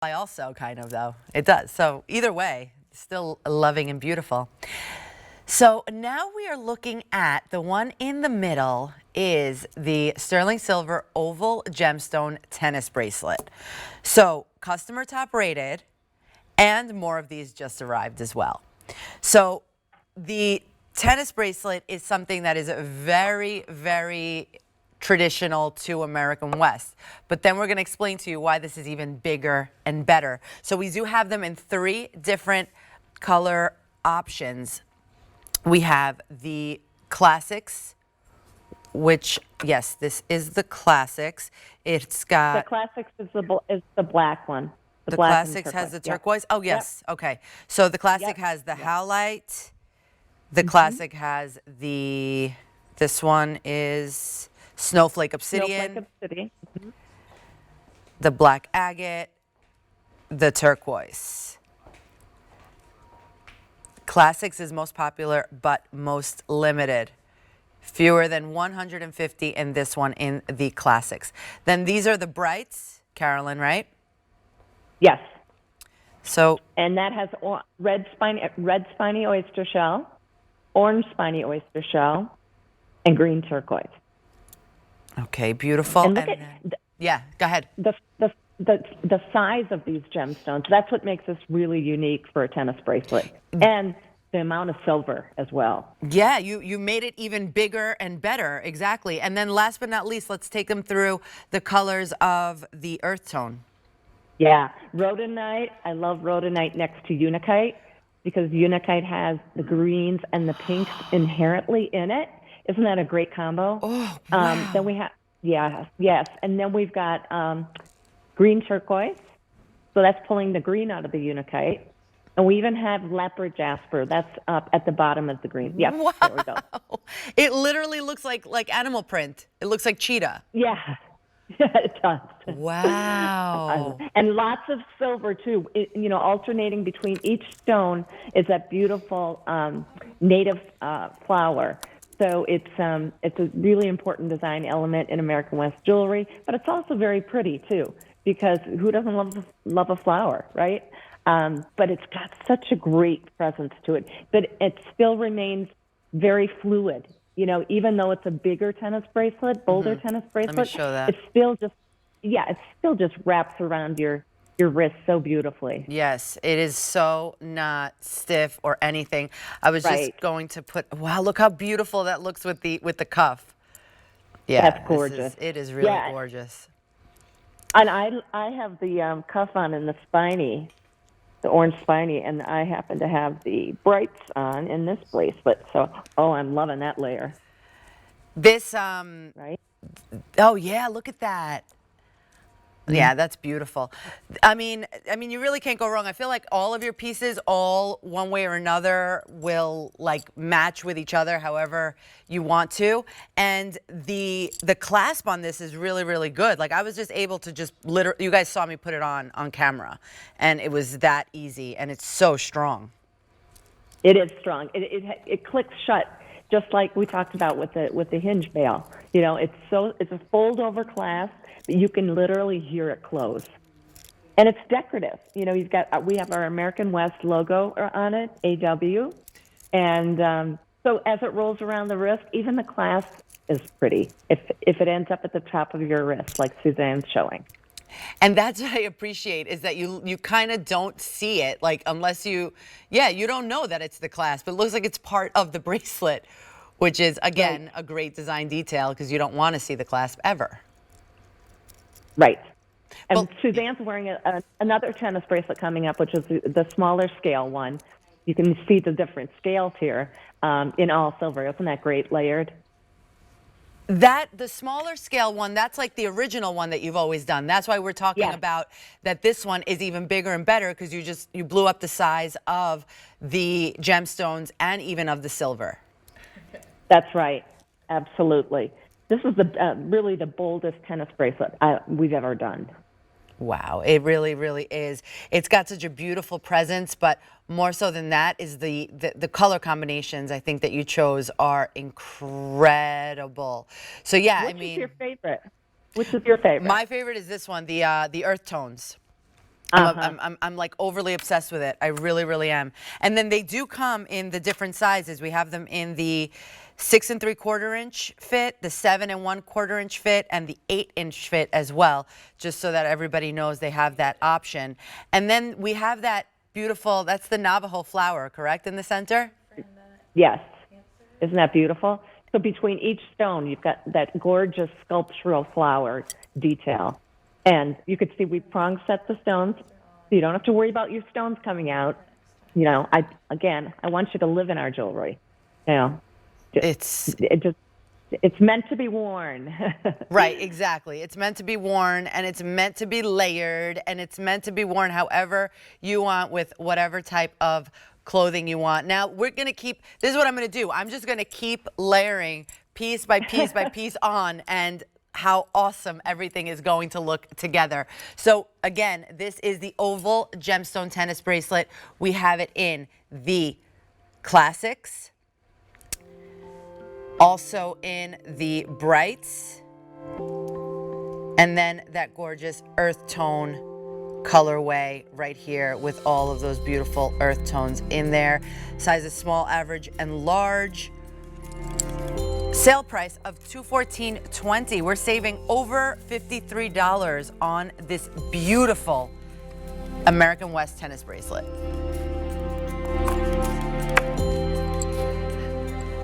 I also kind of, though. It does. So either way, still loving and beautiful. So now we are looking at the one in the middle is the sterling silver oval gemstone tennis bracelet. So customer top rated, and more of these just arrived as well. So the tennis bracelet is something that is very, very traditional to American West. But then we're going to explain to you why this is even bigger and better. So we do have them in 3 different color options. We have the classics, which, yes, this is the classics. It's got... The classics is the black one. The black classics has the turquoise? Oh, yes. Yep. Okay. So the classic has the howlite. The classic has the... This one is snowflake obsidian. Snowflake obsidian. The black agate. The turquoise. Classics is most popular, but most limited. Fewer than 150 in this one in the classics. Then these are the brights, Carolyn, right? Yes. So, and that has red spiny oyster shell, orange spiny oyster shell, and green turquoise. Okay, beautiful. And look at yeah, go ahead. The size of these gemstones. That's what makes this really unique for a tennis bracelet, and the amount of silver as well. Yeah, you made it even bigger and better. Exactly. And then last but not least, let's take them through the colors of the earth tone. Yeah, rhodonite. I love rhodonite next to unakite because unakite has the greens and the pinks inherently in it. Isn't that a great combo? Oh, wow. Then we have, yes. And then we've got green turquoise. So that's pulling the green out of the unakite. And we even have leopard jasper. That's up at the bottom of the green. Yep, wow. There we go. It literally looks like animal print. It looks like cheetah. Yeah. Yeah, it does. Wow. And lots of silver, too. Alternating between each stone is that beautiful native flower. So it's a really important design element in American West jewelry, but it's also very pretty, too, because who doesn't love a flower, right? But it's got such a great presence to it. But it still remains very fluid. Even though it's a bigger tennis bracelet, bolder tennis bracelet, Let me show that. it still just wraps around your wrist so beautifully. Yes, it is so not stiff or anything. I was just going to put, wow, look how beautiful that looks with the cuff. Yeah, that's gorgeous. It is really gorgeous. And I have the cuff on and the spiny, the orange spiny, and I happen to have the brights on in this bracelet. So, I'm loving that layer. This, right? Oh yeah, look at that. Yeah, that's beautiful. I mean, you really can't go wrong. I feel like all of your pieces, all one way or another, will like match with each other however you want to. And the clasp on this is really, really good. Like I was just able to just literally, you guys saw me put it on camera, and it was that easy, and it's so strong. It is strong. It clicks shut, just like we talked about with the hinge bail. It's a fold over clasp. You can literally hear it close, and it's decorative. We have our American West logo on it, AW, and so as it rolls around the wrist, even the clasp is pretty. If it ends up at the top of your wrist, like Suzanne's showing. And that's what I appreciate is that you kind of don't see it, like unless you don't know that it's the clasp. It looks like it's part of the bracelet, which is again a great design detail because you don't want to see the clasp ever. Right. And Suzanne's wearing another tennis bracelet coming up, which is the smaller scale one. You can see the different scales here in all silver. Isn't that great, layered? The smaller scale one, that's like the original one that you've always done. That's why we're talking about that this one is even bigger and better because you blew up the size of the gemstones and even of the silver. That's right. Absolutely. This is really the boldest tennis bracelet we've ever done. Wow, it really, really is. It's got such a beautiful presence, but more so than that is the color combinations I think that you chose are incredible. So yeah, Which is your favorite? Which is your favorite? My favorite is this one, the earth tones. I'm like overly obsessed with it. I really, really am. And then they do come in the different sizes. We have them in the 6 3/4 inch fit, the 7 1/4 inch fit, and the 8-inch fit as well, just so that everybody knows they have that option. And then we have that beautiful, that's the Navajo flower, correct, in the center? Yes. Isn't that beautiful? So between each stone, you've got that gorgeous sculptural flower detail. And you could see we prong set the stones. So you don't have to worry about your stones coming out. You know, I want you to live in our jewelry. You know, it's meant to be worn. Right, exactly. It's meant to be worn, and it's meant to be layered, and it's meant to be worn however you want with whatever type of clothing you want. Now, we're going to keep, this is what I'm going to do. I'm just going to keep layering piece by piece by piece on, and how awesome everything is going to look together. So again, this is the oval gemstone tennis bracelet. We have it in the classics, also in the brights, and then that gorgeous earth tone colorway right here with all of those beautiful earth tones in there. Sizes small, average, and large. Sale price of $214.20. We're saving over $53 on this beautiful American West tennis bracelet.